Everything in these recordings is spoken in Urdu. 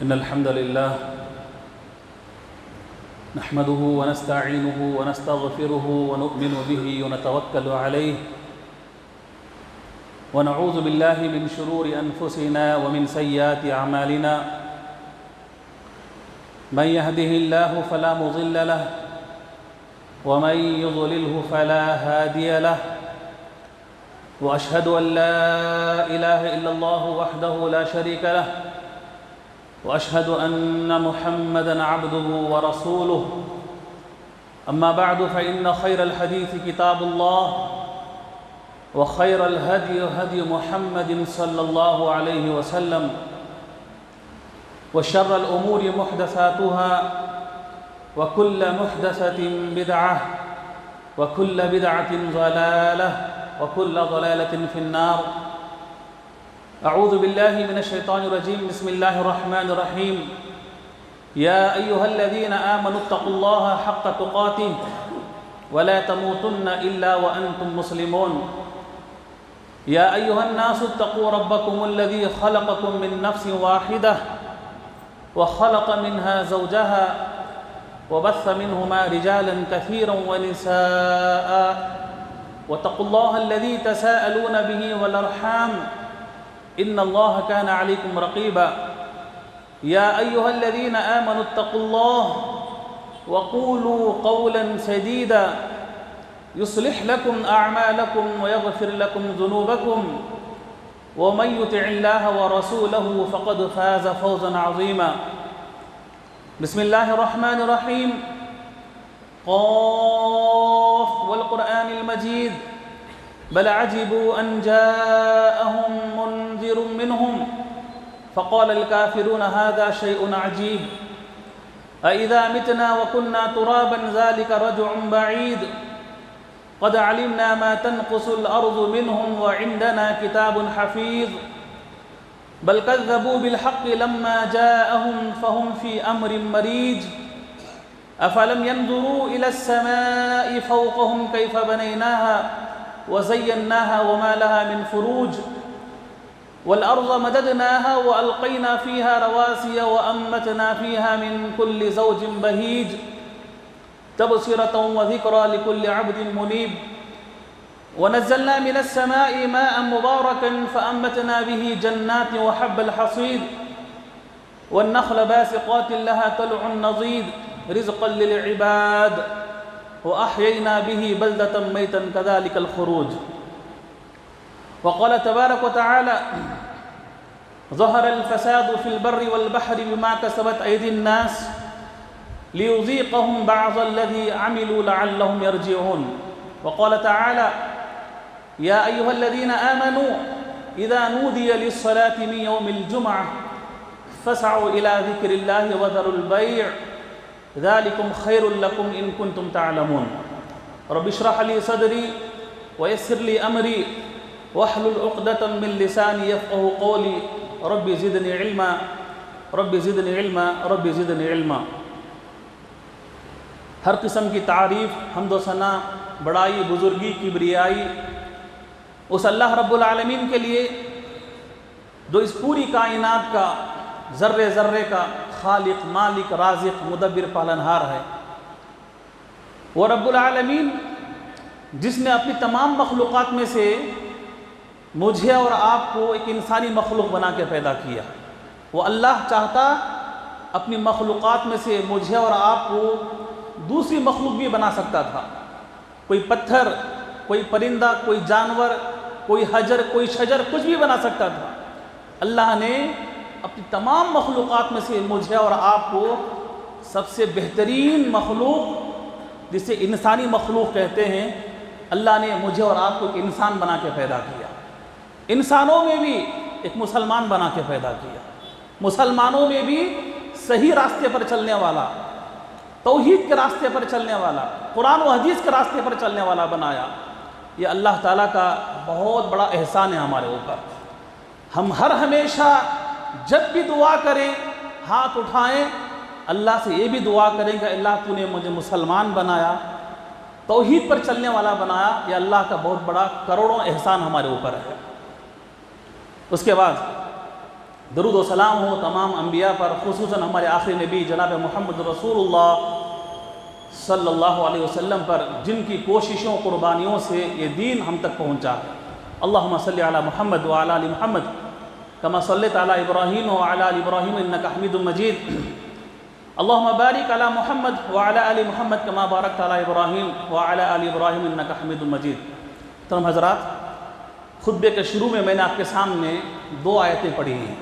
إن الحمد لله نحمده ونستعينه ونستغفره ونؤمن به ونتوكل عليه ونعوذ بالله من شرور أنفسنا ومن سيئات أعمالنا من يهده الله فلا مضل له ومن يضلله فلا هادي له وأشهد أن لا إله إلا الله وحده لا شريك له وأشهد أن محمدًا عبده ورسوله أما بعد فإن خير الحديث كتاب الله وخير الهدي هدي محمد صلى الله عليه وسلم وشر الأمور محدثاتها وكل محدثة بدعة وكل بدعة ضلالة وكل ضلالة في النار. أعوذ بالله من الشيطان الرجيم. بسم الله الرحمن الرحيم. يا أيها الذين آمنوا اتقوا الله حق تقاته ولا تموتن إلا وأنتم مسلمون. يا أيها الناس اتقوا ربكم الذي خلقكم من نفس واحدة وخلق منها زوجها وبث منهما رجالا كثيرا ونساء واتقوا الله الذي تساءلون به والأرحام إن الله كان عليكم رقيبا. يا أيها الذين آمنوا اتقوا الله وقولوا قولا سديدا يصلح لكم أعمالكم ويغفر لكم ذنوبكم ومن يطع الله ورسوله فقد فاز فوزا عظيما. بسم الله الرحمن الرحيم. قاف والقرآن المجيد بل عجبوا أن جاءهم منذر منهم فقال الكافرون هذا شيء عجيب أإذا متنا وكنا ترابا ذلك رجع بعيد قد علمنا ما تنقص الأرض منهم وعندنا كتاب حفيظ بل كذبوا بالحق لما جاءهم فهم في أمر مريج أفلم ينظروا إلى السماء فوقهم كيف بنيناها وزيناها وما لها من فروج والأرض مددناها وألقينا فيها رواسي وأنبتنا فيها من كل زوج بهيج تبصرة وذكرى لكل عبد منيب ونزلنا من السماء ماء مباركا فأنبتنا به جنات وحب الحصيد والنخل باسقات لها طلع نضيد رزقا للعباد وأحيينا به بلدة ميتا كذلك الخروج. وقال تبارك وتعالى ظهر الفساد في البر والبحر بما كسبت أيدي الناس ليذيقهم بعض الذي عملوا لعلهم يرجعون. وقال تعالى يا أيها الذين آمنوا إذا نودي للصلاة من يوم الجمعة فاسعوا إلى ذكر الله وذروا البيع ذلكم خير لكم إن كنتم تعلمون. رب اشرح لي صدري ويسر لي أمري واحلل عقدة من لساني يفقهوا قولي رب زدني علما رب زدني علما رب زدني علما. ہر قسم کی تعریف حمد و ثنا بڑائی بزرگی کبریائی اس اللہ رب العالمین کے لیے جو اس پوری کائنات کا ذرے ذرے کا خالق مالک رازق مدبر پالنہار ہے. وہ رب العالمین جس نے اپنی تمام مخلوقات میں سے مجھے اور آپ کو ایک انسانی مخلوق بنا کے پیدا کیا. وہ اللہ چاہتا اپنی مخلوقات میں سے مجھے اور آپ کو دوسری مخلوق بھی بنا سکتا تھا. کوئی پتھر کوئی پرندہ کوئی جانور کوئی حجر کوئی شجر کچھ بھی بنا سکتا تھا. اللہ نے اپنی تمام مخلوقات میں سے مجھے اور آپ کو سب سے بہترین مخلوق جسے انسانی مخلوق کہتے ہیں اللہ نے مجھے اور آپ کو ایک انسان بنا کے پیدا کیا. انسانوں میں بھی ایک مسلمان بنا کے پیدا کیا. مسلمانوں میں بھی صحیح راستے پر چلنے والا توحید کے راستے پر چلنے والا قرآن و حدیث کے راستے پر چلنے والا بنایا. یہ اللہ تعالیٰ کا بہت بڑا احسان ہے ہمارے اوپر. ہم ہر ہمیشہ جب بھی دعا کریں ہاتھ اٹھائیں اللہ سے یہ بھی دعا کریں کہ اللہ تو نے مجھے مسلمان بنایا توحید پر چلنے والا بنایا. یہ اللہ کا بہت بڑا کروڑوں احسان ہمارے اوپر ہے. اس کے بعد درود و سلام ہو تمام انبیاء پر، خصوصاً ہمارے آخری نبی جناب محمد رسول اللہ صلی اللہ علیہ وسلم پر، جن کی کوششوں قربانیوں سے یہ دین ہم تک پہنچا ہے۔ اللہم صلی علی محمد وعلی آل محمد کما صلیت علی ابراہیم وعلی آل ابراہیم انک حمید مجید۔ اللہم بارک علی محمد وعلی آل محمد کما بارکت علی ابراہیم وعلی آل ابراہیم انک حمید مجید۔ محترم حضرات، خطبے کے شروع میں نے آپ کے سامنے 2 آیتیں پڑھی ہیں۔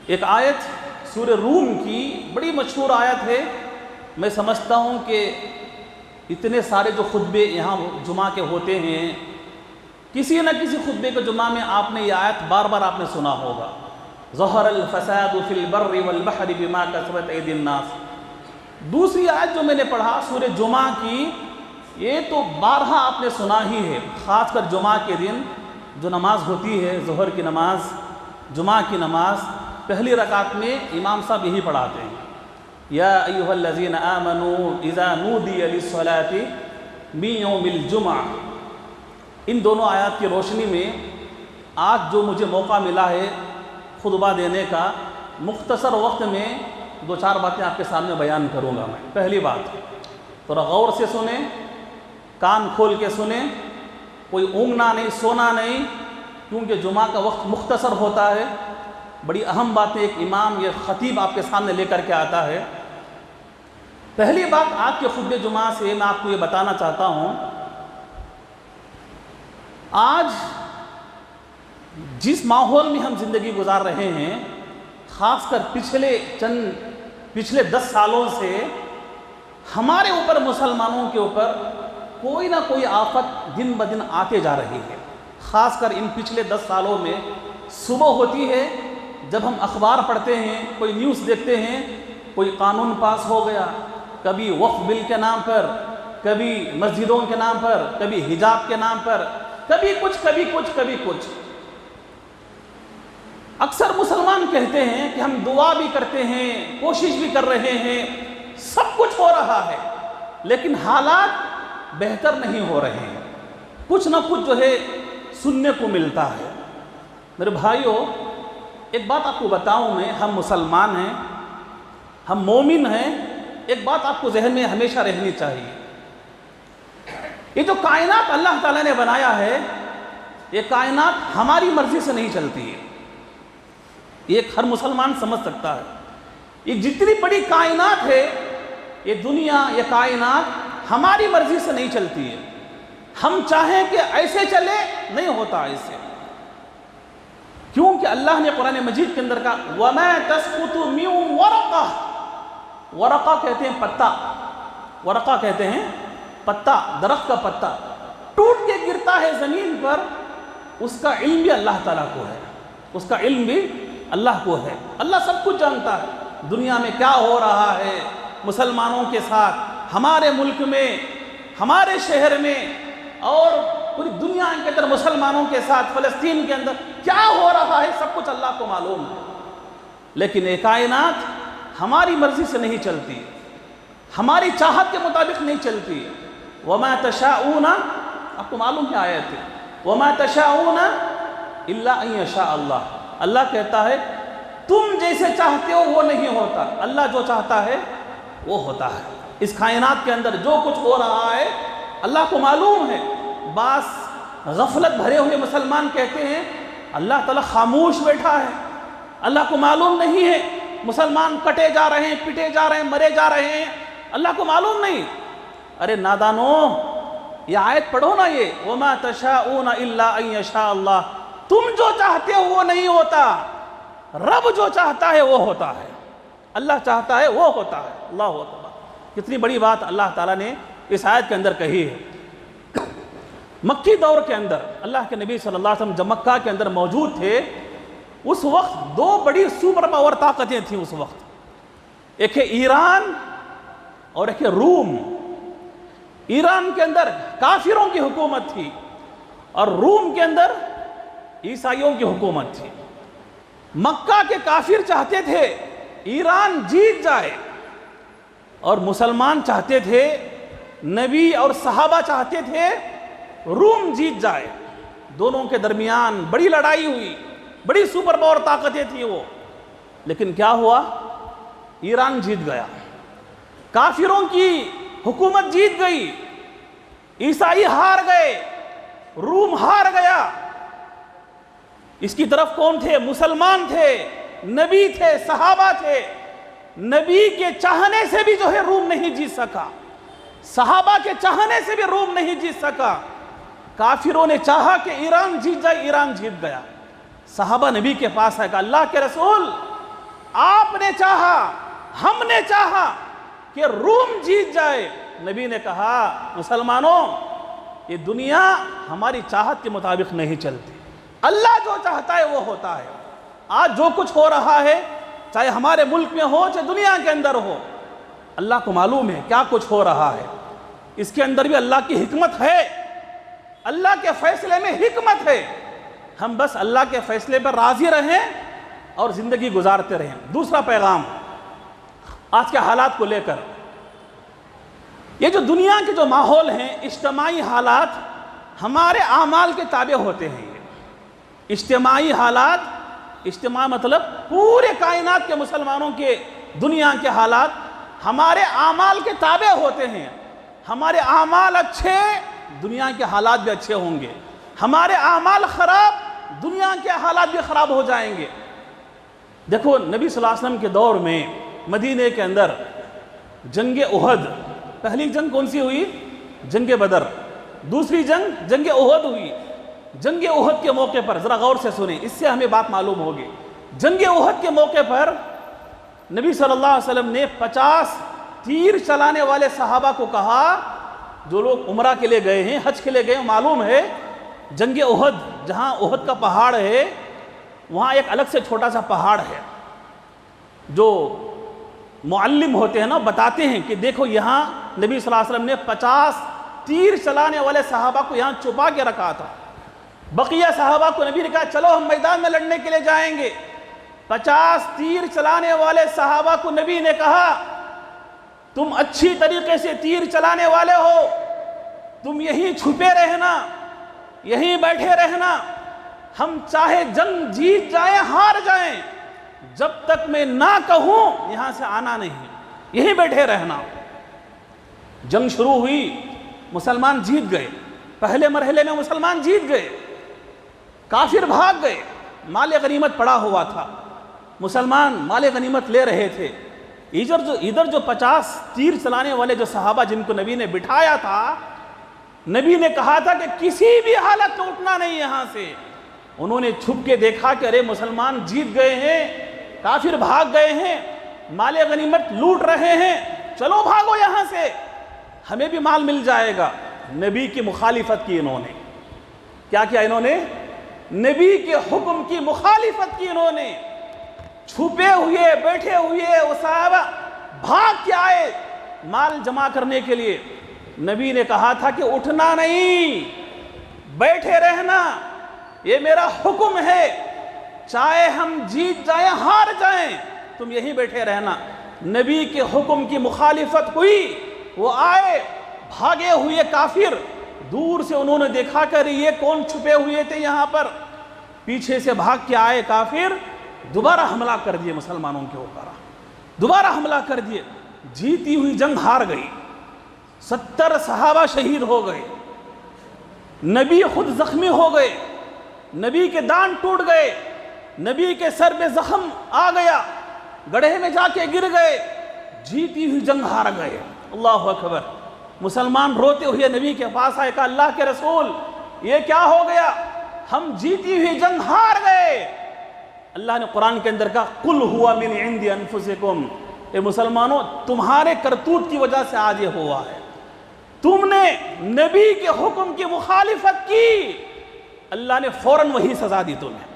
ایک آیت سورہ روم کی بڑی مشہور آیت ہے۔ میں سمجھتا ہوں کہ اتنے سارے جو خطبے یہاں جمعہ کے ہوتے ہیں، کسی نہ کسی خطبے کے جمعہ میں آپ نے یہ آیت بار بار آپ نے سنا ہوگا، ظہر الفساد فی البر والبحر بما کسبت ایدی الناس۔ دوسری آیت جو میں نے پڑھا سورہ جمعہ کی، یہ تو بارہا آپ نے سنا ہی ہے، خاص کر جمعہ کے دن جو نماز ہوتی ہے، ظہر کی نماز، جمعہ کی نماز، پہلی رکعت میں امام صاحب یہی پڑھاتے ہیں، یا ایھا الذین آمنوا اذا نودی للصلاۃ من یوم الجمعہ۔ ان دونوں آیات کی روشنی میں آج جو مجھے موقع ملا ہے خطبہ دینے کا، مختصر وقت میں 2-4 باتیں آپ کے سامنے بیان کروں گا میں۔ پہلی بات، تھوڑا غور سے سنیں، کان کھول کے سنیں، کوئی اونگنا نہیں، سونا نہیں، کیونکہ جمعہ کا وقت مختصر ہوتا ہے، بڑی اہم باتیں ایک امام یا خطیب آپ کے سامنے لے کر کے آتا ہے۔ پہلی بات آج کے خطبہ جمعہ سے میں آپ کو یہ بتانا چاہتا ہوں، آج جس ماحول میں ہم زندگی گزار رہے ہیں، خاص کر پچھلے 10 سالوں سے ہمارے اوپر، مسلمانوں کے اوپر کوئی نہ کوئی آفت دن بدن آتے جا رہی ہے۔ خاص کر ان پچھلے 10 سالوں میں صبح ہوتی ہے جب ہم اخبار پڑھتے ہیں، کوئی نیوز دیکھتے ہیں، کوئی قانون پاس ہو گیا، کبھی وقف بل کے نام پر، کبھی مسجدوں کے نام پر، کبھی حجاب کے نام پر، کبھی کچھ۔ اکثر مسلمان کہتے ہیں کہ ہم دعا بھی کرتے ہیں، کوشش بھی کر رہے ہیں، سب کچھ ہو رہا ہے، لیکن حالات بہتر نہیں ہو رہے ہیں، کچھ نہ کچھ جو ہے سننے کو ملتا ہے۔ میرے بھائیوں، ایک بات آپ کو بتاؤں میں، ہم مسلمان ہیں، ہم مومن ہیں، ایک بات آپ کو ذہن میں ہمیشہ رہنی چاہیے، یہ جو کائنات اللہ تعالیٰ نے بنایا ہے، یہ کائنات ہماری مرضی سے نہیں چلتی ہے، یہ ہر مسلمان سمجھ سکتا ہے۔ یہ جتنی بڑی کائنات ہے، یہ دنیا، یہ کائنات ہماری مرضی سے نہیں چلتی ہے، ہم چاہیں کہ ایسے چلے نہیں ہوتا ایسے، کیونکہ اللہ نے قرآن مجید کے اندر کہا وَمَا تَسْقُطُ مِن وَرَقَةٍ، ورقہ کہتے ہیں پتا، ورقہ کہتے ہیں پتا، درخت کا پتا ٹوٹ کے گرتا ہے زمین پر، اس کا علم بھی اللہ تعالیٰ کو ہے، اس کا علم بھی اللہ کو ہے، اللہ سب کچھ جانتا ہے، دنیا میں کیا ہو رہا ہے مسلمانوں کے ساتھ، ہمارے ملک میں، ہمارے شہر میں، اور پوری دنیا کے اندر مسلمانوں کے ساتھ، فلسطین کے اندر کیا ہو رہا ہے، سب کچھ اللہ کو معلوم ہے، لیکن یہ کائنات ہماری مرضی سے نہیں چلتی، ہماری چاہت کے مطابق نہیں چلتی۔ وَمَا تَشَاءُونَ، آپ کو معلوم ہے آیت ہے، وَمَا تَشَاءُونَ إِلَّا أَن يَشَاءَ اللَّهُ، اللہ کہتا ہے تم جیسے چاہتے ہو وہ نہیں ہوتا، اللہ جو چاہتا ہے وہ ہوتا ہے۔ اس کائنات کے اندر جو کچھ ہو رہا ہے اللہ کو معلوم ہے۔ بعض غفلت بھرے ہوئے مسلمان کہتے ہیں اللہ تعالیٰ خاموش بیٹھا ہے، اللہ کو معلوم نہیں ہے، مسلمان کٹے جا رہے ہیں، پٹے جا رہے ہیں، مرے جا رہے ہیں، اللہ کو معلوم نہیں۔ ارے نادانو، یہ آیت پڑھو نا، یہ وَمَا تَشَاءُونَ إِلَّا أَن يَشَاءَ اللَّهُ، تم جو چاہتے ہو وہ نہیں ہوتا، رب جو چاہتا ہے وہ ہوتا ہے، اللہ چاہتا ہے وہ ہوتا ہے۔ اللہ اکبر، کتنی بڑی بات اللہ تعالیٰ نے اس آیت کے اندر کہی ہے۔ مکی دور کے اندر اللہ کے نبی صلی اللہ علیہ وسلم جب مکہ کے اندر موجود تھے، اس وقت 2 بڑی سپر پاور طاقتیں تھیں اس وقت، ایک ہے ایران اور ایک ہے روم۔ ایران کے اندر کافروں کی حکومت تھی اور روم کے اندر عیسائیوں کی حکومت تھی۔ مکہ کے کافر چاہتے تھے ایران جیت جائے، اور مسلمان چاہتے تھے، نبی اور صحابہ چاہتے تھے روم جیت جائے۔ دونوں کے درمیان بڑی لڑائی ہوئی، بڑی سپر پاور طاقتیں تھیں وہ، لیکن کیا ہوا؟ ایران جیت گیا، کافروں کی حکومت جیت گئی، عیسائی ہار گئے، روم ہار گیا۔ اس کی طرف کون تھے؟ مسلمان تھے، نبی تھے، صحابہ تھے۔ نبی کے چاہنے سے بھی جو ہے روم نہیں جیت سکا، صحابہ کے چاہنے سے بھی روم نہیں جیت سکا۔ کافروں نے چاہا کہ ایران جیت جائے، ایران جیت گیا۔ صحابہ نبی کے پاس آئے، کہا اللہ کے رسول آپ نے چاہا، ہم نے چاہا کہ روم جیت جائے۔ نبی نے کہا مسلمانوں یہ دنیا ہماری چاہت کے مطابق نہیں چلتی، اللہ جو چاہتا ہے وہ ہوتا ہے۔ آج جو کچھ ہو رہا ہے چاہے ہمارے ملک میں ہو چاہے دنیا کے اندر ہو، اللہ کو معلوم ہے کیا کچھ ہو رہا ہے، اس کے اندر بھی اللہ کی حکمت ہے، اللہ کے فیصلے میں حکمت ہے۔ ہم بس اللہ کے فیصلے پر راضی رہیں اور زندگی گزارتے رہیں۔ دوسرا پیغام آج کے حالات کو لے کر، یہ جو دنیا کے جو ماحول ہیں، اجتماعی حالات ہمارے اعمال کے تابع ہوتے ہیں۔ اجتماعی حالات، اجتماع مطلب پورے کائنات کے مسلمانوں کے دنیا کے حالات ہمارے اعمال کے تابع ہوتے ہیں۔ ہمارے اعمال اچھے، دنیا کے حالات بھی اچھے ہوں گے۔ ہمارے اعمال خراب، دنیا کے حالات بھی خراب ہو جائیں گے۔ دیکھو نبی صلی اللہ علیہ وسلم کے دور میں مدینے کے اندر جنگ احد، پہلی جنگ کون سی ہوئی؟ جنگ بدر۔ دوسری جنگ جنگ احد ہوئی۔ جنگ احد کے موقع پر ذرا غور سے سنیں، اس سے ہمیں بات معلوم ہوگی۔ جنگ احد کے موقع پر نبی صلی اللہ علیہ وسلم نے 50 تیر چلانے والے صحابہ کو کہا، جو لوگ عمرہ کے لیے گئے ہیں، حج کے لیے گئے ہیں، معلوم ہے جنگ احد جہاں احد کا پہاڑ ہے وہاں ایک الگ سے چھوٹا سا پہاڑ ہے، جو معلم ہوتے ہیں نا بتاتے ہیں کہ دیکھو یہاں نبی صلی اللہ علیہ وسلم نے 50 تیر چلانے والے صحابہ کو یہاں چھپا کے رکھا تھا۔ بقیہ صحابہ کو نبی نے کہا چلو ہم میدان میں لڑنے کے لیے جائیں گے۔ 50 تیر چلانے والے صحابہ کو نبی نے کہا تم اچھی طریقے سے تیر چلانے والے ہو، تم یہیں چھپے رہنا، یہیں بیٹھے رہنا، ہم چاہے جنگ جیت جائیں ہار جائیں، جب تک میں نہ کہوں یہاں سے آنا نہیں، یہیں بیٹھے رہنا۔ جنگ شروع ہوئی، مسلمان جیت گئے، پہلے مرحلے میں مسلمان جیت گئے، کافر بھاگ گئے، مال غنیمت پڑا ہوا تھا، مسلمان مال غنیمت لے رہے تھے۔ ادھر جو 50 تیر چلانے والے جو صحابہ جن کو نبی نے بٹھایا تھا، نبی نے کہا تھا کہ کسی بھی حالت میں اٹھنا نہیں یہاں سے۔ انہوں نے چھپ کے دیکھا کہ ارے مسلمان جیت گئے ہیں، کافر بھاگ گئے ہیں، مال غنیمت لوٹ رہے ہیں، چلو بھاگو یہاں سے، ہمیں بھی مال مل جائے گا۔ نبی کی مخالفت کی انہوں نے، کیا کیا انہوں نے؟ نبی کے حکم کی مخالفت کی انہوں نے۔ چھپے ہوئے بیٹھے ہوئے وہ صحابہ بھاگ کے آئے مال جمع کرنے کے لیے۔ نبی نے کہا تھا کہ اٹھنا نہیں، بیٹھے رہنا، یہ میرا حکم ہے، چاہے ہم جیت جائیں ہار جائیں، تم یہیں بیٹھے رہنا۔ نبی کے حکم کی مخالفت ہوئی، وہ آئے بھاگے ہوئے کافر، دور سے انہوں نے دیکھا کہ یہ کون چھپے ہوئے تھے یہاں پر، پیچھے سے بھاگ کے آئے کافر، دوبارہ حملہ کر دیے مسلمانوں کے اوپر، دوبارہ حملہ کر دیے۔ جیتی ہوئی جنگ ہار گئی، 70 صحابہ شہید ہو گئے، نبی خود زخمی ہو گئے، نبی کے دان ٹوٹ گئے، نبی کے سر میں زخم آ گیا، گڑھے میں جا کے گر گئے، جیتی ہوئی جنگ ہار گئے۔ اللہ اکبر۔ مسلمان روتے ہوئے نبی کے پاس آئے، کہا اللہ کے رسول یہ کیا ہو گیا، ہم جیتی ہوئی جنگ ہار گئے۔ اللہ نے قرآن کے اندر کہا قُلْ هُوَ مِنْ عِنْدِ أَنفُسِكُمْ، اے مسلمانوں تمہارے کرتوت کی وجہ سے آج یہ ہوا ہے، تم نے نبی کے حکم کی مخالفت کی، اللہ نے فوراً وہی سزا دی، تمہیں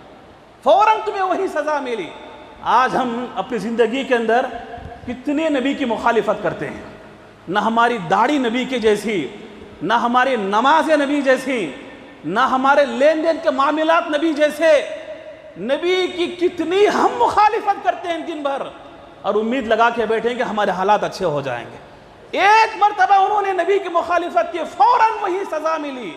فوراً تمہیں وہی سزا ملی۔ آج ہم اپنی زندگی کے اندر کتنے نبی کی مخالفت کرتے ہیں، نہ ہماری داڑھی نبی کے جیسی، نہ ہماری نماز نبی جیسی، نہ ہمارے لین دین کے معاملات نبی جیسے۔ نبی کی کتنی ہم مخالفت کرتے ہیں دن بھر، اور امید لگا کے بیٹھیں کہ ہمارے حالات اچھے ہو جائیں گے۔ ایک مرتبہ انہوں نے نبی کی مخالفت کی، فوراً وہی سزا ملی۔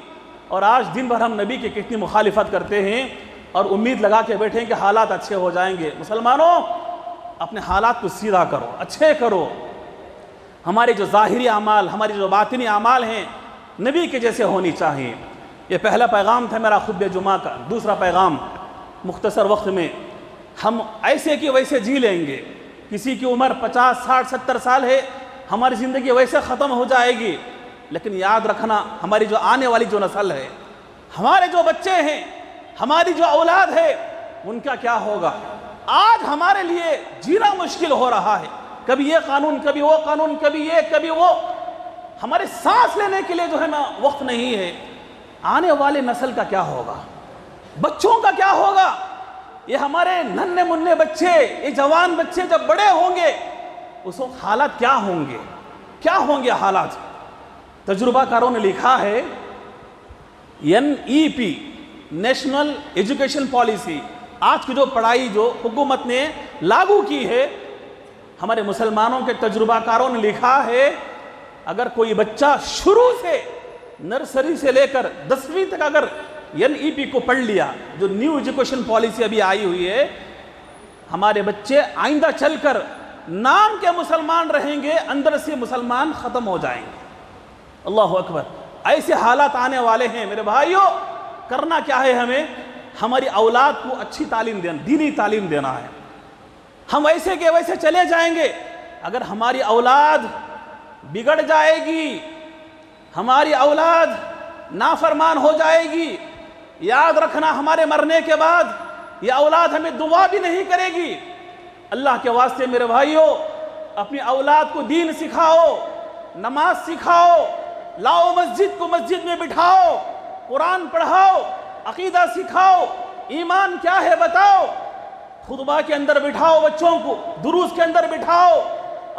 اور آج دن بھر ہم نبی کی کتنی مخالفت کرتے ہیں، اور امید لگا کے بیٹھیں کہ حالات اچھے ہو جائیں گے۔ مسلمانوں، اپنے حالات کو سیدھا کرو، اچھے کرو۔ ہمارے جو ظاہری اعمال، ہماری جو باطنی اعمال ہیں، نبی کے جیسے ہونی چاہیے۔ یہ پہلا پیغام تھا میرا خطبہ جمعہ کا۔ دوسرا پیغام، مختصر وقت میں ہم ایسے کہ ویسے جی لیں گے۔ کسی کی عمر 50 60 70 سال ہے، ہماری زندگی ویسے ختم ہو جائے گی، لیکن یاد رکھنا ہماری جو آنے والی جو نسل ہے، ہمارے جو بچے ہیں، ہماری جو اولاد ہے، ان کا کیا ہوگا؟ آج ہمارے لیے جینا مشکل ہو رہا ہے، کبھی یہ قانون، کبھی وہ قانون، کبھی یہ کبھی وہ، ہمارے سانس لینے کے لیے جو ہے نا وقت نہیں ہے۔ آنے والے نسل کا کیا ہوگا؟ بچوں کا کیا ہوگا؟ یہ ہمارے ننھے منھے بچے، یہ جوان بچے جب بڑے ہوں گے، اس وقت حالات کیا ہوں گے؟ کیا ہوں گے حالات؟ تجربہ کاروں نے لکھا ہے، NEP نیشنل ایجوکیشن پالیسی، آج کی جو پڑھائی جو حکومت نے لاگو کی ہے، ہمارے مسلمانوں کے تجربہ کاروں نے لکھا ہے، اگر کوئی بچہ شروع سے نرسری سے لے کر 10ویں تک اگر NEP کو پڑھ لیا، جو نیو ایجوکیشن پالیسی ابھی آئی ہوئی ہے، ہمارے بچے آئندہ چل کر نام کے مسلمان رہیں گے، اندر سے مسلمان ختم ہو جائیں گے۔ اللہ اکبر! ایسے حالات آنے والے ہیں میرے بھائیوں۔ کرنا کیا ہے ہمیں؟ ہماری اولاد کو اچھی تعلیم دینا، دینی تعلیم دینا ہے۔ ہم ویسے کے ویسے چلے جائیں گے، اگر ہماری اولاد بگڑ جائے گی، ہماری اولاد نافرمان ہو جائے گی، یاد رکھنا ہمارے مرنے کے بعد یہ اولاد ہمیں دعا بھی نہیں کرے گی۔ اللہ کے واسطے میرے بھائیوں، اپنی اولاد کو دین سکھاؤ، نماز سکھاؤ، لاؤ مسجد کو مسجد میں بٹھاؤ، قرآن پڑھاؤ، عقیدہ سکھاؤ، ایمان کیا ہے بتاؤ، خطبہ کے اندر بٹھاؤ، بچوں کو دروس کے اندر بٹھاؤ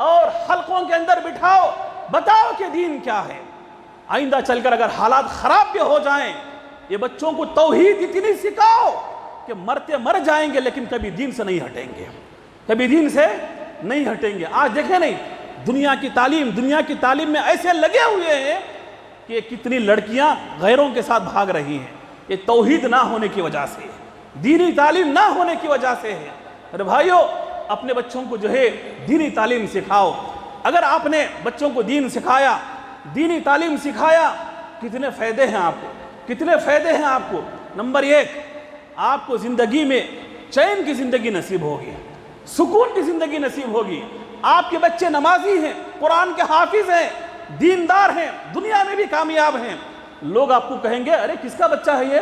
اور حلقوں کے اندر بٹھاؤ، بتاؤ کہ دین کیا ہے۔ آئندہ چل کر اگر حالات خراب بھی ہو جائیں، یہ بچوں کو توحید اتنی سکھاؤ کہ مرتے مر جائیں گے لیکن کبھی دین سے نہیں ہٹیں گے، کبھی دین سے نہیں ہٹیں گے۔ آج دیکھیں نہیں، دنیا کی تعلیم میں ایسے لگے ہوئے ہیں کہ کتنی لڑکیاں غیروں کے ساتھ بھاگ رہی ہیں۔ یہ توحید نہ ہونے کی وجہ سے، دینی تعلیم نہ ہونے کی وجہ سے ہے۔ میرے بھائیوں، اپنے بچوں کو جو ہے دینی تعلیم سکھاؤ۔ اگر آپ نے بچوں کو دین سکھایا، دینی تعلیم سکھایا، کتنے فائدے ہیں آپ کو، کتنے فائدے ہیں آپ کو۔ نمبر 1، آپ کو زندگی میں چین کی زندگی نصیب ہوگی، سکون کی زندگی نصیب ہوگی۔ آپ کے بچے نمازی ہیں، قرآن کے حافظ ہیں، دیندار ہیں، دنیا میں بھی کامیاب ہیں۔ لوگ آپ کو کہیں گے، ارے کس کا بچہ ہے یہ؟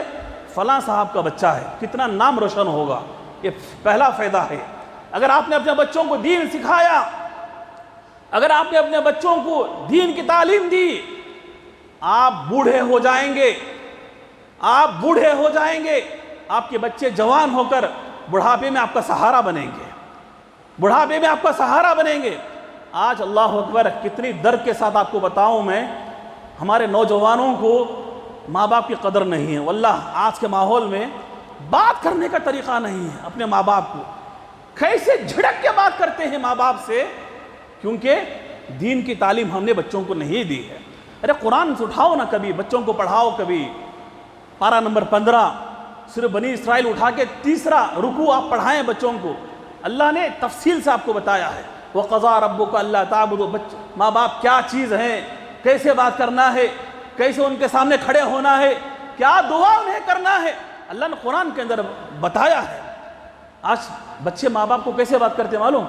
فلاں صاحب کا بچہ ہے، کتنا نام روشن ہوگا۔ یہ پہلا فائدہ ہے۔ اگر آپ نے اپنے بچوں کو دین سکھایا، اگر آپ نے اپنے بچوں کو دین کی تعلیم دی، آپ بوڑھے ہو جائیں گے، آپ بوڑھے ہو جائیں گے، آپ کے بچے جوان ہو کر بڑھاپے میں آپ کا سہارا بنیں گے، بڑھاپے میں آپ کا سہارا بنیں گے۔ آج اللہ اکبر، کتنی درد کے ساتھ آپ کو بتاؤں میں، ہمارے نوجوانوں کو ماں باپ کی قدر نہیں ہے۔ واللہ آج کے ماحول میں بات کرنے کا طریقہ نہیں ہے اپنے ماں باپ کو، کیسے جھڑک کے بات کرتے ہیں ماں باپ سے، کیونکہ دین کی تعلیم ہم نے بچوں کو نہیں دی ہے۔ ارے قرآن سے اٹھاؤ نا، کبھی بچوں کو پڑھاؤ، کبھی پارہ نمبر 15 صرف بنی اسرائیل اٹھا کے 3 رکوع آپ پڑھائیں بچوں کو۔ اللہ نے تفصیل سے آپ کو بتایا ہے، وَقَضَىٰ رَبُّكَ أَلَّا تَعْبُدُوا۔ ماں باپ کیا چیز ہیں، کیسے بات کرنا ہے، کیسے ان کے سامنے کھڑے ہونا ہے، کیا دعا انہیں کرنا ہے، اللہ نے قرآن کے اندر بتایا ہے۔ آج بچے ماں باپ کو کیسے بات کرتے ہیں معلوم؟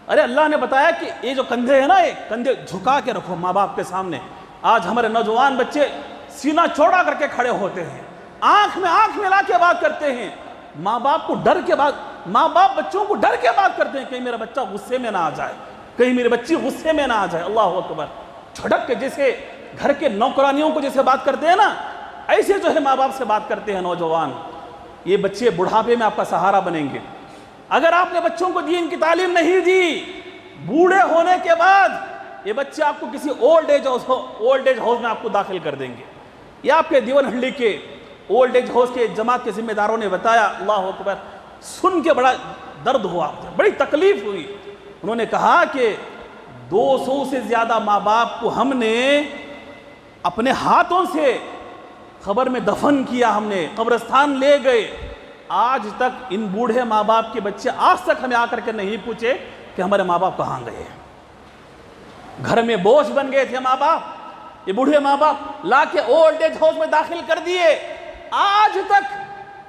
ارے اللہ نے بتایا کہ یہ جو کندھے ہیں نا، یہ کندھے جھکا کے رکھو ماں باپ کے سامنے۔ آج ہمارے نوجوان بچے سینہ چوڑا کر کے کھڑے ہوتے ہیں، آنکھ میں آنکھ ملا کے بات کرتے ہیں، ماں باپ کو ڈر کے بات، ماں باپ بچوں کو ڈر کے بات کرتے ہیں، کہیں میرا بچہ غصے میں نہ آ جائے، کہیں میری بچی غصے میں نہ آ جائے۔ اللہ اکبر! جھڑک کے جیسے گھر کے نوکرانیوں کو جیسے بات کرتے ہیں نا، ایسے جو ہے ماں باپ سے بات کرتے ہیں نوجوان۔ یہ بچے بڑھاپے میں آپ کا سہارا بنیں گے۔ اگر آپ نے بچوں کو دین کی تعلیم نہیں دی، بوڑھے ہونے کے بعد یہ بچے آپ کو کسی اولڈ ایج ہاؤس میں آپ کو داخل کر دیں گے۔ یہ آپ کے دیون ہنڈی کے اولڈ ایج ہاؤس کے جماعت کے ذمہ داروں نے بتایا، اللہ اکبر، سن کے بڑا درد ہوا، بڑی تکلیف ہوئی۔ انہوں نے کہا کہ 200 سے زیادہ ماں باپ کو ہم نے اپنے ہاتھوں سے قبر میں دفن کیا، ہم نے قبرستان لے گئے، آج تک ان بوڑھے ماں باپ کے بچے آج تک ہمیں آ کر کے نہیں پوچھے کہ ہمارے ماں باپ کہاں گئے. گھر میں بوجھ بن گئے تھے ماں باپ، یہ بوڑھے ماں باپ لا کے اولڈ ایج ہاؤس میں داخل کر دیے. آج تک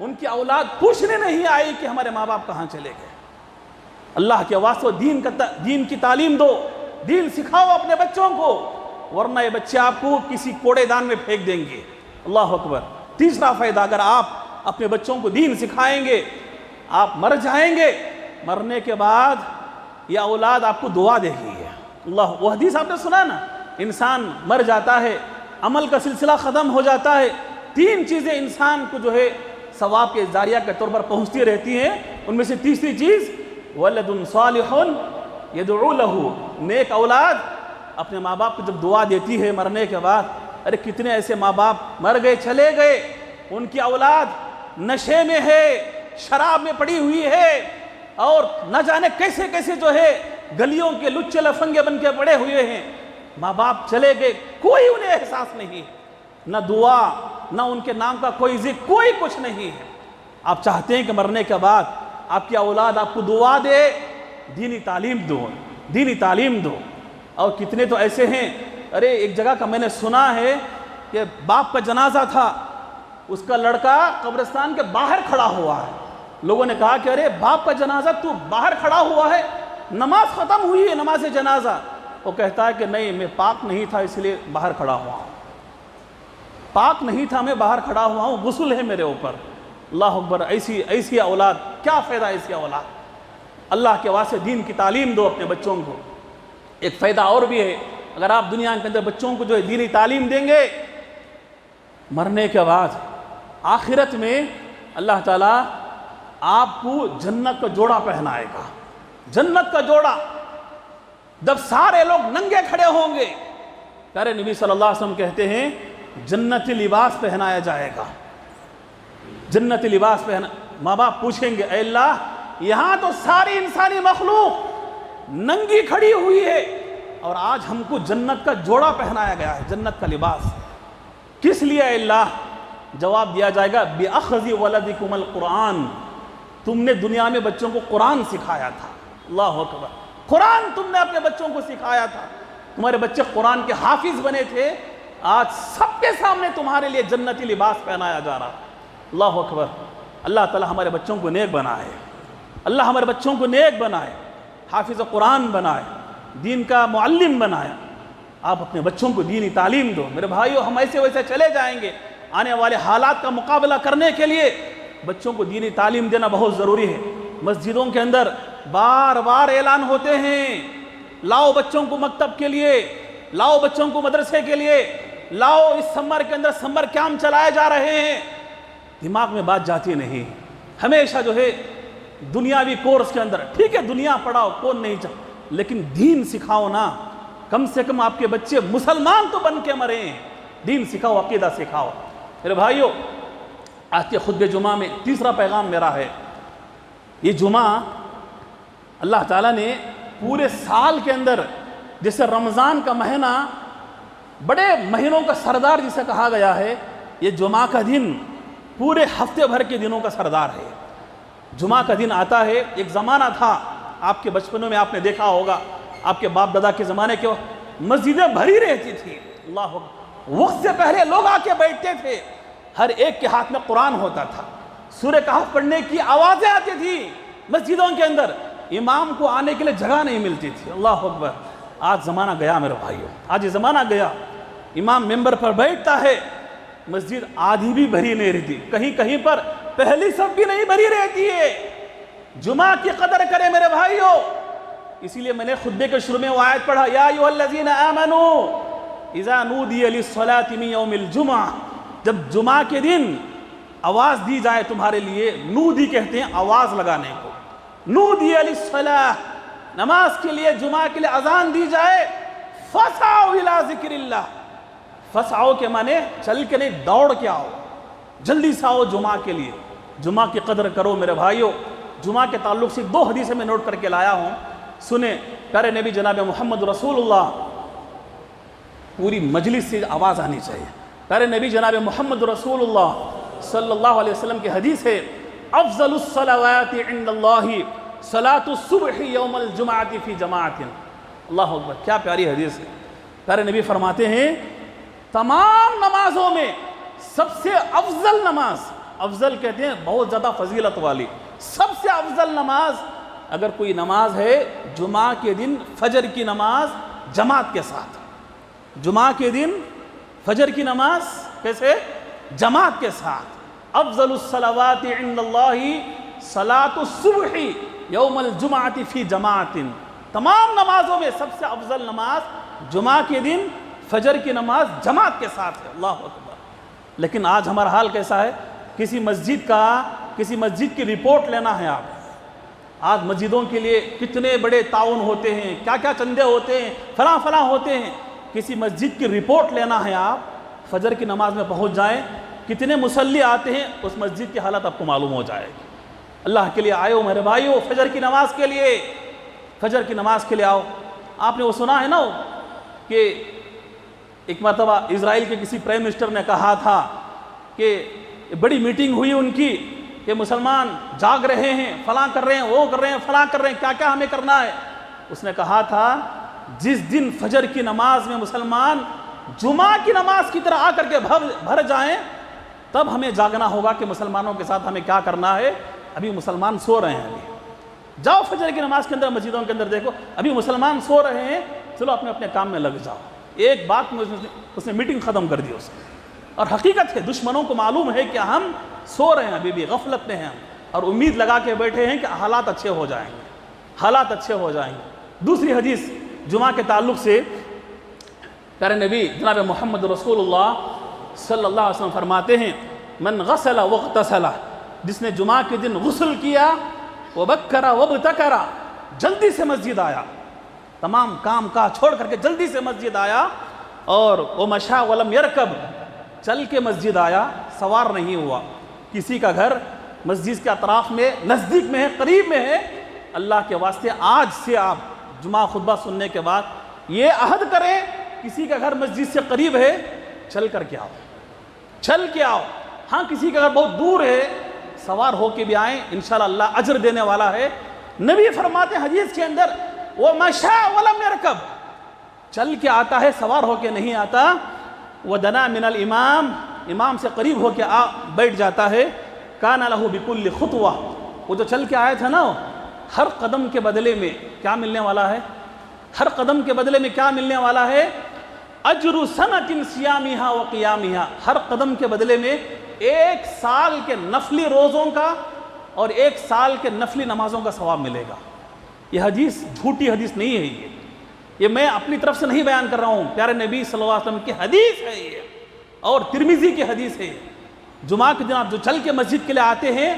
ان کی اولاد پوچھنے نہیں آئی کہ ہمارے ماں باپ کہاں چلے گئے. اللہ کے واسطے دین کی تعلیم دو، دین سکھاؤ اپنے بچوں کو، ورنہ یہ بچے آپ کو کسی کوڑے دان میں پھینک دیں گے. اللہ اکبر. تیسرا فائدہ، اگر آپ اپنے بچوں کو دین سکھائیں گے، آپ مر جائیں گے، مرنے کے بعد یہ اولاد آپ کو دعا دے گی. اللہ، وہ حدیث آپ نے سنا نا، انسان مر جاتا ہے، عمل کا سلسلہ ختم ہو جاتا ہے، 3 چیزیں انسان کو جو ہے ثواب کے ذریعہ کے طور پر پہنچتی رہتی ہیں. ان میں سے تیسری چیز ولد صالح یدعو لہ، نیک اولاد اپنے ماں باپ کو جب دعا دیتی ہے مرنے کے بعد. ارے کتنے ایسے ماں باپ مر گئے، چلے گئے، ان کی اولاد نشے میں ہے، شراب میں پڑی ہوئی ہے، اور نہ جانے کیسے کیسے جو ہے گلیوں کے لچے لفنگے بن کے پڑے ہوئے ہیں. ماں باپ چلے گئے، کوئی انہیں احساس نہیں، نہ دعا، نہ ان کے نام کا کوئی ذکر، کوئی کچھ نہیں ہے. آپ چاہتے ہیں کہ مرنے کے بعد آپ کی اولاد آپ کو دعا دے، دینی تعلیم دو، دینی تعلیم دو. اور کتنے تو ایسے ہیں، ارے ایک جگہ کا میں نے سنا ہے کہ باپ کا جنازہ تھا، اس کا لڑکا قبرستان کے باہر کھڑا ہوا ہے. لوگوں نے کہا کہ ارے باپ کا جنازہ تو باہر کھڑا ہوا ہے، نماز ختم ہوئی ہے، نماز جنازہ. وہ کہتا ہے کہ نہیں، میں پاک نہیں تھا اس لیے باہر کھڑا ہوا ہوں، پاک نہیں تھا میں باہر کھڑا ہوا ہوں، غسل ہے میرے اوپر. اللہ اکبر. ایسی اولاد، کیا فائدہ ایسی اولاد. اللہ کے واسطے دین کی تعلیم دو اپنے بچوں کو. ایک فائدہ اور بھی ہے، اگر آپ دنیا کے اندر بچوں کو جو ہے دینی تعلیم دیں گے، مرنے کے بعد آخرت میں اللہ تعالیٰ آپ کو جنت کا جوڑا پہنائے گا. جنت کا جوڑا، جب سارے لوگ ننگے کھڑے ہوں گے، پیارے نبی صلی اللہ علیہ وسلم کہتے ہیں جنتی لباس پہنایا جائے گا. جنتی لباس پہنا. ماں باپ پوچھیں گے اے اللہ، یہاں تو ساری انسانی مخلوق ننگی کھڑی ہوئی ہے اور آج ہم کو جنت کا جوڑا پہنایا گیا ہے، جنت کا لباس. کس لیے اے اللہ؟ جواب دیا جائے گا بِأَخْذِ وَلَدِكُمَ الْقُرْآنِ، تم نے دنیا میں بچوں کو قرآن سکھایا تھا. اللہ اکبر. قرآن تم نے اپنے بچوں کو سکھایا تھا، تمہارے بچے قرآن کے حافظ بنے تھے. آج سب کے سامنے تمہارے لیے جنتی لباس پہنایا جا رہا. اللہ اکبر. اللہ تعالی ہمارے بچوں کو نیک بنائے، اللہ ہمارے بچوں کو نیک بنائے، حافظ قرآن بنائے، دین کا معلم بنائے. آپ اپنے بچوں کو دینی تعلیم دو. میرے بھائیو، ہم ایسے ویسے چلے جائیں گے. آنے والے حالات کا مقابلہ کرنے کے لیے بچوں کو دینی تعلیم دینا بہت ضروری ہے. مسجدوں کے اندر بار بار اعلان ہوتے ہیں، لاؤ بچوں کو مکتب کے لیے، لاؤ بچوں کو مدرسے کے لیے، لاؤ. اس سمر کے اندر سمر کیمپ چلائے جا رہے ہیں. دماغ میں بات جاتی نہیں. ہمیشہ جو ہے دنیاوی کورس کے اندر، ٹھیک ہے دنیا پڑھاؤ، کون نہیں چاہتا، لیکن دین سکھاؤ نا. کم سے کم آپ کے بچے مسلمان تو بن کے مریں. دین سکھاؤ، عقیدہ سکھاؤ. میرے بھائیو، آج کے خطبہ جمعہ میں تیسرا پیغام میرا ہے. یہ جمعہ اللہ تعالیٰ نے پورے سال کے اندر، جیسے رمضان کا مہینہ بڑے مہینوں کا سردار جسے کہا گیا ہے، یہ جمعہ کا دن پورے ہفتے بھر کے دنوں کا سردار ہے. جمعہ کا دن آتا ہے. ایک زمانہ تھا، آپ کے بچپنوں میں آپ نے دیکھا ہوگا، آپ کے باپ دادا کے زمانے کے مسجدیں بھری رہتی تھی. اللہ اکبر. وقت سے پہلے لوگ آ کے بیٹھتے تھے، ہر ایک کے ہاتھ میں قرآن ہوتا تھا، سورہ کہف پڑھنے کی آوازیں آتی تھی مسجدوں کے اندر. امام کو آنے کے لیے جگہ نہیں ملتی تھی. اللہ اکبر. آج زمانہ گیا میرے بھائیوں، آج یہ زمانہ گیا. امام ممبر پر بیٹھتا ہے، مسجد آدھی بھی بھری نہیں رہتی، کہیں کہیں پر پہلی صف بھی نہیں بھری رہتی ہے. جمعہ کی قدر کرے میرے بھائیوں. اسی لیے میں نے خطبے کے شروع میں وہ آیت پڑھا، یا ایھا الذین آمنوا اذا نودی للصلاۃ من یوم الجمعہ. جب جمعہ کے دن آواز دی جائے تمہارے لیے، نودی کہتے ہیں آواز لگانے کو، نودی للصلاۃ، نماز کے لیے، جمعہ کے لیے اذان دی جائے، فسعوا الی ذکر اللہ. فسعوا کے معنی چل کے نہیں، دوڑ کے آؤ، جلدی سے آؤ جمعہ کے لیے. جمعہ کی قدر کرو میرے بھائیوں. جمعہ کے تعلق سے 2 حدیثیں میں نوٹ کر کے لایا ہوں، سنیں. پیارے نبی جناب محمد رسول اللہ، پوری مجلس سے آواز آنی چاہیے. پیارے نبی جناب محمد رسول اللہ صلی اللہ علیہ وسلم کی حدیث ہے، افضل الصلوات عند اللہ صلاۃ الصبح یوم الجمعۃ فی جماعت. اللہ اکبر، کیا پیاری حدیث ہے. پیارے نبی فرماتے ہیں تمام نمازوں میں سب سے افضل نماز، افضل کہتے ہیں بہت زیادہ فضیلت والی، سب سے افضل نماز اگر کوئی نماز ہے جمعہ کے دن فجر کی نماز جماعت کے ساتھ. جمعہ کے دن فجر کی نماز کیسے؟ جماعت کے ساتھ. افضل الصلوات عند اللہ صلاۃ الصبح یوم الجمعۃ فی جماعت. تمام نمازوں میں سب سے افضل نماز جمعہ کے دن فجر کی نماز جماعت کے ساتھ ہے. اللہ اکبر. لیکن آج ہمارا حال کیسا ہے؟ کسی مسجد کی رپورٹ لینا ہے آپ. آج مسجدوں کے لیے کتنے بڑے تعاون ہوتے ہیں، کیا کیا چندے ہوتے ہیں، فلاں ہوتے ہیں. کسی مسجد کی رپورٹ لینا ہے آپ، فجر کی نماز میں پہنچ جائیں، کتنے مصلی آتے ہیں، اس مسجد کی حالت آپ کو معلوم ہو جائے گی. اللہ کے لیے آئے ہو میرے بھائیو، فجر کی نماز کے لیے آؤ. آپ نے وہ سنا ہے نا کہ ایک مرتبہ اسرائیل کے کسی پرائم منسٹر نے کہا تھا کہ بڑی میٹنگ ہوئی ان کی کہ مسلمان جاگ رہے ہیں، فلاں کر رہے ہیں، وہ کر رہے ہیں، فلاں کر رہے ہیں، کیا کیا ہمیں کرنا ہے. اس نے کہا تھا جس دن فجر کی نماز میں مسلمان جمعہ کی نماز کی طرح آ کر کے بھر جائیں تب ہمیں جاگنا ہوگا کہ مسلمانوں کے ساتھ ہمیں کیا کرنا ہے. ابھی مسلمان سو رہے ہیں. ابھی جاؤ فجر کی نماز کے اندر، مسجدوں کے اندر دیکھو ابھی مسلمان سو رہے ہیں، چلو اپنے اپنے کام میں لگ جاؤ. ایک بات میں اس نے میٹنگ ختم کر دی اس نے. اور حقیقت ہے دشمنوں کو معلوم ہے کہ ہم سو رہے ہیں، ابھی بھی غفلت میں ہیں اور امید لگا کے بیٹھے ہیں کہ حالات اچھے ہو جائیں گے. دوسری حدیث جمعہ کے تعلق سے پیارے نبی جناب محمد رسول اللہ صلی اللہ علیہ وسلم فرماتے ہیں من غسل واغتسل، جس نے جمعہ کے دن غسل کیا، وبکر وابتکر، جلدی سے مسجد آیا، تمام کام کاج چھوڑ کر کے جلدی سے مسجد آیا، اور ومشى ولم يركب، چل کے مسجد آیا، سوار نہیں ہوا. کسی کا گھر مسجد کے اطراف میں نزدیک میں ہے، قریب میں ہے، اللہ کے واسطے آج سے آپ جمعہ خطبہ سننے کے بعد یہ عہد کریں کسی کا گھر مسجد سے قریب ہے چل کے آؤ. ہاں کسی کا گھر بہت دور ہے سوار ہو کے بھی آئیں، انشاءاللہ اللہ اجر دینے والا ہے. نبی فرماتے ہیں حدیث کے اندر وَمَشَى وَلَمْ يَرْكَبْ، چل کے آتا ہے، سوار ہو کے نہیں آتا. وَدَنَا مِنَ الْإِمَامِ، امام سے قریب ہو کے بیٹھ جاتا ہے. كَانَ لَهُ بِكُلِّ خُطْوَةٍ، وہ جو چل کے آئے تھے نا، ہر قدم کے بدلے میں کیا ملنے والا ہے؟ ہر قدم کے بدلے میں کیا ملنے والا ہے؟ اجر سنۃ صیامھا وقیامھا، ہر قدم کے بدلے میں 1 سال کے نفلی روزوں کا اور 1 سال کے نفلی نمازوں کا ثواب ملے گا. یہ حدیث جھوٹی حدیث نہیں ہے، یہ میں اپنی طرف سے نہیں بیان کر رہا ہوں، پیارے نبی صلی اللہ علیہ وسلم کی حدیث ہے یہ، اور ترمذی کی حدیث ہے. جمعہ کے دن آپ جو چل کے مسجد کے لیے آتے ہیں،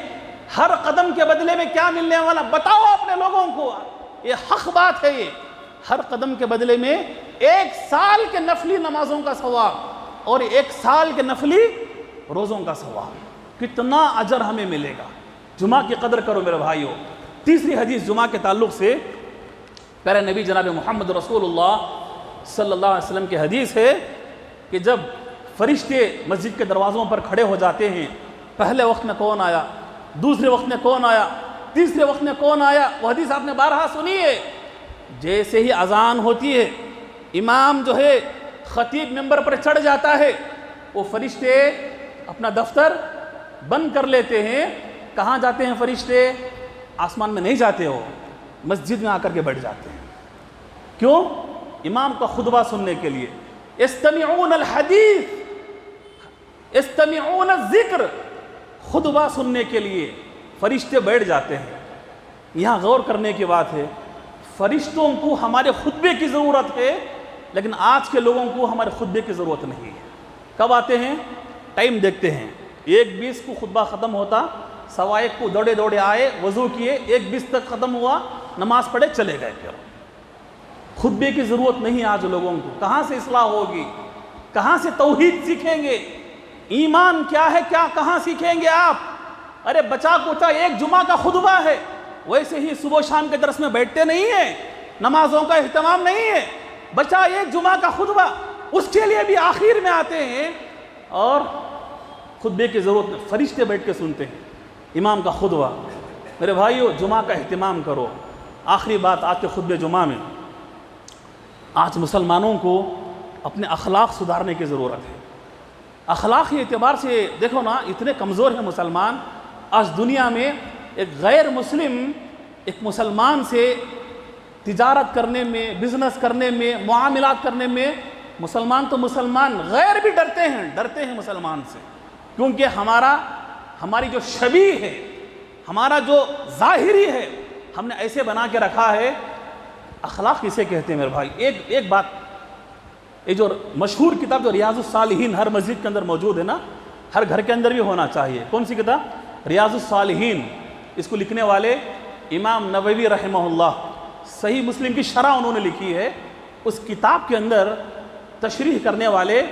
ہر قدم کے بدلے میں کیا ملنے والا بتاؤ اپنے لوگوں کو. یہ حق بات ہے، یہ ہر قدم کے بدلے میں 1 سال کے نفلی نمازوں کا ثواب اور 1 سال کے نفلی روزوں کا ثواب. کتنا اجر ہمیں ملے گا. جمعہ کی قدر کرو میرے بھائیوں. تیسری حدیث جمعہ کے تعلق سے پیارے نبی جناب محمد رسول اللہ صلی اللہ علیہ وسلم کی حدیث ہے کہ جب فرشتے مسجد کے دروازوں پر کھڑے ہو جاتے ہیں، پہلے وقت میں کون آیا، دوسرے وقت میں کون آیا، تیسرے وقت میں کون آیا، وہ حدیث آپ نے بارہا سنی ہے. جیسے ہی اذان ہوتی ہے، امام جو ہے خطیب ممبر پر چڑھ جاتا ہے، وہ فرشتے اپنا دفتر بند کر لیتے ہیں. کہاں جاتے ہیں فرشتے؟ آسمان میں نہیں جاتے ہو، مسجد میں آ کر کے بیٹھ جاتے ہیں. کیوں؟ امام کا خطبہ سننے کے لیے. استمعون الحدیث، استمعون الذکر، خطبہ سننے کے لیے فرشتے بیٹھ جاتے ہیں. یہاں غور کرنے کی بات ہے، فرشتوں کو ہمارے خطبے کی ضرورت ہے، لیکن آج کے لوگوں کو ہمارے خطبے کی ضرورت نہیں ہے. کب آتے ہیں؟ ٹائم دیکھتے ہیں، 1:20 کو خطبہ ختم ہوتا، 1:15 کو دوڑے آئے، وضو کیے، 1:20 تک ختم ہوا، نماز پڑھے، چلے گئے. پھر خطبے کی ضرورت نہیں آج لوگوں کو. کہاں سے اصلاح ہوگی؟ کہاں سے توحید سیکھیں گے؟ ایمان کیا ہے کیا کہاں سیکھیں گے آپ؟ ارے بچا کوچا 1 جمعہ کا خطبہ ہے، ویسے ہی صبح شام کے درس میں بیٹھتے نہیں ہیں، نمازوں کا اہتمام نہیں ہے. بچا 1 جمعہ کا خطبہ، اس کے لیے بھی آخر میں آتے ہیں اور خطبے کی ضرورت نہیں. فرشتے بیٹھ کے سنتے ہیں. امام کا خطبہ. میرے بھائیو جمعہ کا اہتمام کرو. آخری بات آج کے خطبہ جمعہ میں، آج مسلمانوں کو اپنے اخلاق سدھارنے کی ضرورت ہے. اخلاقی اعتبار سے دیکھو نا، اتنے کمزور ہیں مسلمان. آج دنیا میں ایک غیر مسلم ایک مسلمان سے تجارت کرنے میں، بزنس کرنے میں، معاملات کرنے میں، مسلمان تو مسلمان غیر بھی ڈرتے ہیں مسلمان سے. کیونکہ ہماری جو شبیہ ہے، ہمارا جو ظاہری ہے، ہم نے ایسے بنا کے رکھا ہے. اخلاق کسے کہتے ہیں میرے بھائی؟ ایک بات، یہ جو مشہور کتاب جو ریاض الصالحین ہر مسجد کے اندر موجود ہے نا، ہر گھر کے اندر بھی ہونا چاہیے. کون سی کتاب؟ ریاض الصالحین. اس کو لکھنے والے امام نووی رحمہ اللہ، صحیح مسلم کی شرح انہوں نے لکھی ہے. اس کتاب کے اندر تشریح کرنے والے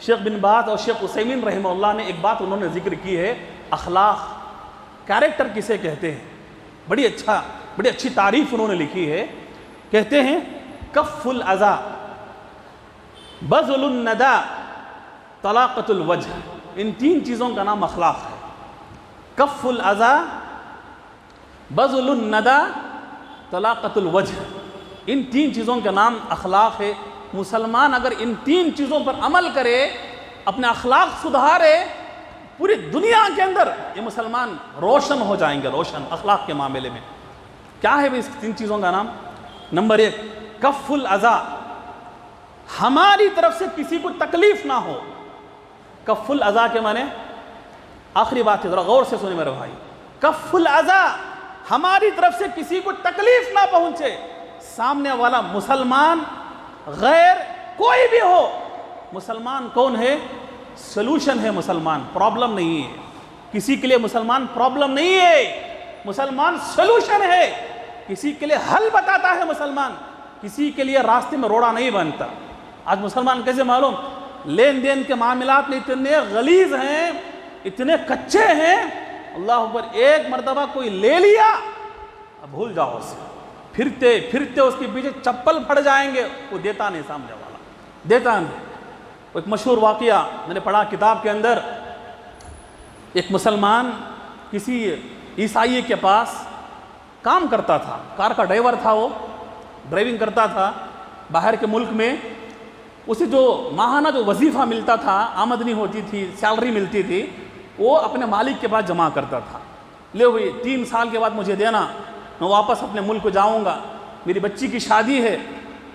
شیخ بن باز اور شیخ عثیمین رحمہ اللہ نے ایک بات انہوں نے ذکر کی ہے، اخلاق، کیریکٹر کسے کہتے ہیں. بڑی اچھی تعریف انہوں نے لکھی ہے. کہتے ہیں کف الاذى، بذل الندى، طلاقۃ الوجہ. ان تین چیزوں کا نام اخلاق ہے. کف الاذى، بذل الندى، طلاقۃ الوجہ. ان تین چیزوں کا نام اخلاق ہے. مسلمان اگر ان تین چیزوں پر عمل کرے، اپنے اخلاق سدھارے، پوری دنیا کے اندر یہ مسلمان روشن ہو جائیں گے. روشن اخلاق کے معاملے میں کیا ہے اس تین چیزوں کا نام؟ نمبر 1 کف الاذى، ہماری طرف سے کسی کو تکلیف نہ ہو. کف الاذى کے معنی، آخری بات ہے ذرا غور سے سنیں میرے بھائی. کف الاذى، ہماری طرف سے کسی کو تکلیف نہ پہنچے. سامنے والا مسلمان، غیر کوئی بھی ہو، مسلمان کون ہے؟ سلوشن ہے مسلمان، پرابلم نہیں ہے. کسی کے لیے مسلمان پرابلم نہیں ہے، مسلمان سلوشن ہے. کسی کے لیے حل بتاتا ہے مسلمان، کسی کے لیے راستے میں روڑا نہیں بنتا. آج مسلمان کیسے معلوم؟ لین دین کے معاملات میں اتنے غلیظ ہیں، اتنے کچے ہیں. اللہ اکبر، ایک مرتبہ کوئی لے لیا، اب بھول جاؤ اسے. پھرتے اس کے پیچھے چپل پھڑ جائیں گے. وہ دیتا نہیں، سامنے والا دیتا نہیں. ایک مشہور واقعہ میں نے پڑھا کتاب کے اندر. ایک مسلمان کسی عیسائی کے پاس کام کرتا تھا، کار کا ڈرائیور تھا، وہ ڈرائیونگ کرتا تھا باہر کے ملک میں. اسے جو ماہانہ جو وظیفہ ملتا تھا، آمدنی ہوتی تھی، سیلری ملتی تھی، وہ اپنے مالک کے پاس جمع کرتا تھا. لے ہوئی 3 سال کے بعد مجھے دینا، میں واپس اپنے ملک کو جاؤں گا، میری بچی کی شادی ہے.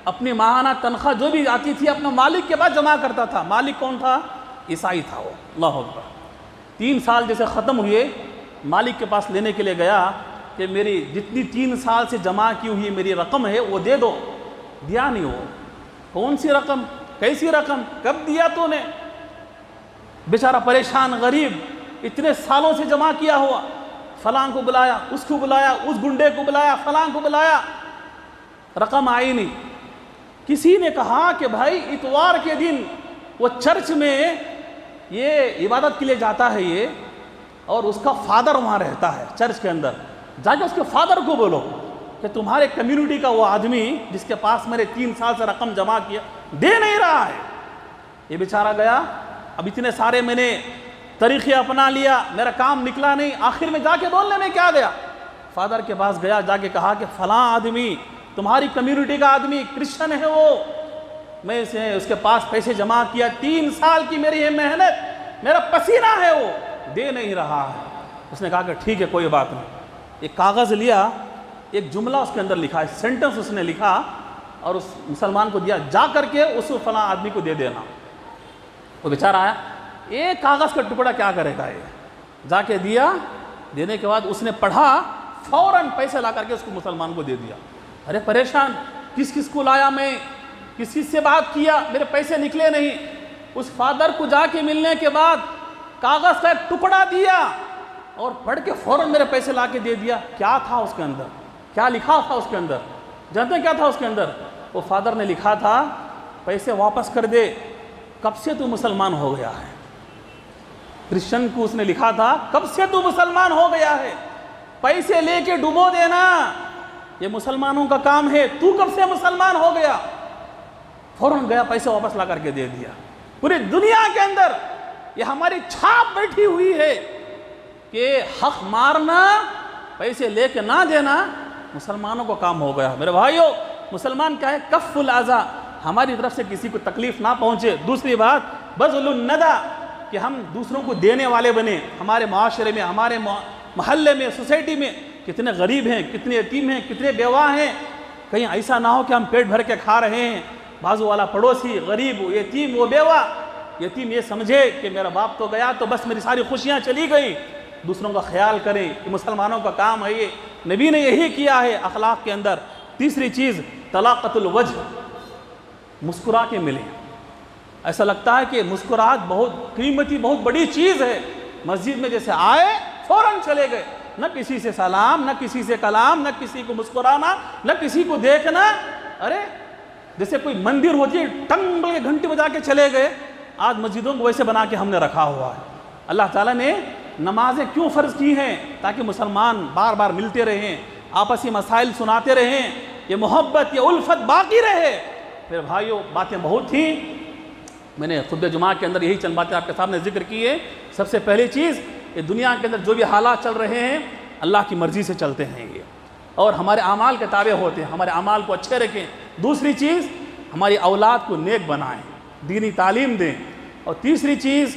اپنی ماہانہ تنخواہ جو بھی آتی تھی اپنے مالک کے پاس جمع کرتا تھا. مالک کون تھا؟ عیسائی تھا وہ. اللہ اکبر. 3 سال جیسے ختم ہوئے، مالک کے پاس لینے کے لیے گیا کہ میری جتنی 3 سال سے جمع کی ہوئی میری رقم ہے وہ دے دو. دیا نہیں. وہ کون سی رقم؟ کیسی رقم؟ کب دیا تو نے؟ بیچارہ پریشان، غریب، اتنے سالوں سے جمع کیا ہوا. فلاں کو بلایا، اس کو بلایا، اس گنڈے کو بلایا، فلاں کو بلایا، رقم آئی نہیں. کسی نے کہا کہ بھائی اتوار کے دن وہ چرچ میں یہ عبادت کے لیے جاتا ہے یہ، اور اس کا فادر وہاں رہتا ہے چرچ کے اندر. جا کے اس کے فادر کو بولو کہ تمہارے کمیونٹی کا وہ آدمی جس کے پاس میرے 3 سال سے رقم جمع کیا دے نہیں رہا ہے. یہ بیچارہ گیا. اب اتنے سارے میں نے طریقے اپنا لیا، میرا کام نکلا نہیں. آخر میں جا کے بولنے میں کیا گیا؟ فادر کے پاس گیا، جا کے کہا کہ فلاں آدمی تمہاری کمیونٹی کا آدمی کرسچن ہے، وہ میں اس کے پاس پیسے جمع کیا، 3 سال کی میری یہ محنت، میرا پسینہ ہے، وہ دے نہیں رہا ہے. اس نے کہا کہ ٹھیک ہے کوئی بات نہیں. ایک کاغذ لیا، ایک جملہ اس کے اندر لکھا ہے، سینٹنس اس نے لکھا اور اس مسلمان کو دیا، جا کر کے اس فلاں آدمی کو دے دینا. وہ بیچارہ آیا، ایک کاغذ کا ٹکڑا کیا کرے گا یہ؟ جا کے دیا. دینے کے بعد اس نے پڑھا، فوراً پیسے لا کر کے اس کو مسلمان کو دے دیا. ارے پریشان، کس کو لایا میں، کس سے بات کیا، میرے پیسے نکلے نہیں. اس فادر کو جا کے ملنے کے بعد کاغذ کا ایک ٹکڑا دیا اور پڑھ کے فوراً میرے پیسے لا کے دے دیا. کیا تھا اس کے اندر؟ کیا لکھا تھا اس کے اندر؟ جانتے ہیں کیا تھا اس کے اندر؟ وہ فادر نے لکھا تھا پیسے واپس کر دے، کب سے تو مسلمان ہو گیا ہے. کرسچن کو اس نے لکھا تھا کب سے تو مسلمان ہو گیا ہے، پیسے لے کے ڈبو دینا یہ مسلمانوں کا کام ہے، تو کب سے مسلمان ہو گیا؟ فوراً گیا، پیسے واپس لا کر کے دے دیا. پوری دنیا کے اندر یہ ہماری چھاپ بیٹھی ہوئی ہے کہ حق مارنا، پیسے لے کے نہ دینا مسلمانوں کو کام ہو گیا۔ میرے بھائیوں، مسلمان کیا ہے؟ کف الاذی، ہماری طرف سے کسی کو تکلیف نہ پہنچے۔ دوسری بات بذل الندی، کہ ہم دوسروں کو دینے والے بنیں۔ ہمارے معاشرے میں، ہمارے محلے میں، سوسائٹی میں کتنے غریب ہیں، کتنے یتیم ہیں، کتنے بیوہ ہیں، کہیں ایسا نہ ہو کہ ہم پیٹ بھر کے کھا رہے ہیں، بازو والا پڑوسی غریب، یتیم و بیوہ، یتیم یہ سمجھے کہ میرا باپ تو گیا تو بس میری ساری خوشیاں چلی گئیں۔ دوسروں کا خیال کریں، یہ مسلمانوں کا کام ہے، یہ نبی نے یہی کیا ہے اخلاق کے اندر۔ تیسری چیز طلاقت الوجہ، مسکرا کے ملیں۔ ایسا لگتا ہے کہ مسکراہٹ بہت قیمتی، بہت بڑی چیز ہے۔ مسجد میں جیسے آئے فوراً چلے گئے، نہ کسی سے سلام، نہ کسی سے کلام، نہ کسی کو مسکرانا، نہ کسی کو دیکھنا۔ ارے جیسے کوئی مندر ہوتی ہے، ٹنگ بل کے گھنٹی بجا کے چلے گئے۔ آج مسجدوں کو ویسے بنا کے ہم نے رکھا ہوا ہے۔ اللہ تعالیٰ نے نمازیں کیوں فرض کی ہیں؟ تاکہ مسلمان بار بار ملتے رہیں، آپسی مسائل سناتے رہیں، یہ محبت، یہ الفت باقی رہے۔ پھر بھائیوں، باتیں بہت تھیں، میں نے خطبہ جمعہ کے اندر یہی چند باتیں آپ کے سامنے ذکر کی ہے۔ سب سے پہلی چیز، یہ دنیا کے اندر جو بھی حالات چل رہے ہیں اللہ کی مرضی سے چلتے ہیں یہ، اور ہمارے اعمال کے تابع ہوتے ہیں، ہمارے اعمال کو اچھے رکھیں۔ دوسری چیز، ہماری اولاد کو نیک بنائیں، دینی تعلیم دیں۔ اور تیسری چیز،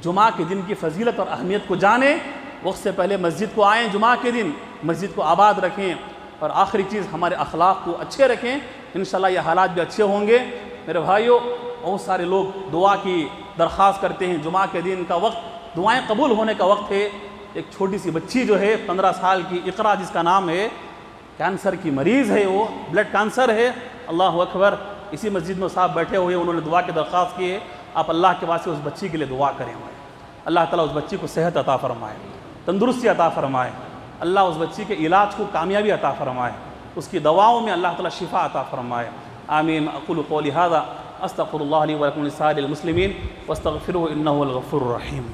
جمعہ کے دن کی فضیلت اور اہمیت کو جانیں، وقت سے پہلے مسجد کو آئیں، جمعہ کے دن مسجد کو آباد رکھیں۔ اور آخری چیز، ہمارے اخلاق کو اچھے رکھیں، انشاءاللہ یہ حالات بھی اچھے ہوں گے۔ میرے بھائیوں، بہت سارے لوگ دعا کی درخواست کرتے ہیں، جمعہ کے دن کا وقت دعائیں قبول ہونے کا وقت ہے۔ ایک چھوٹی سی بچی جو ہے 15 سال کی، اقرا جس کا نام ہے، کینسر کی مریض ہے، وہ بلڈ کینسر ہے۔ اللہ اکبر، اسی مسجد میں صاحب بیٹھے ہوئے، انہوں نے دعا کی درخواست کی ہے۔ آپ اللہ کے واسطے اس بچی کے لیے دعا کریں ہوئے، اللہ تعالیٰ اس بچی کو صحت عطا فرمائے، تندرستی عطا فرمائے، اللہ اس بچی کے علاج کو کامیابی عطا فرمائے، اس کی دواؤں میں اللہ تعالیٰ شفا عطا فرمائے۔ آمین۔ اقول قولی ھذا استغفر اللہ لی ولکم ولسائر المسلمین واستغفروہ انہ هو الغفور الرحیم۔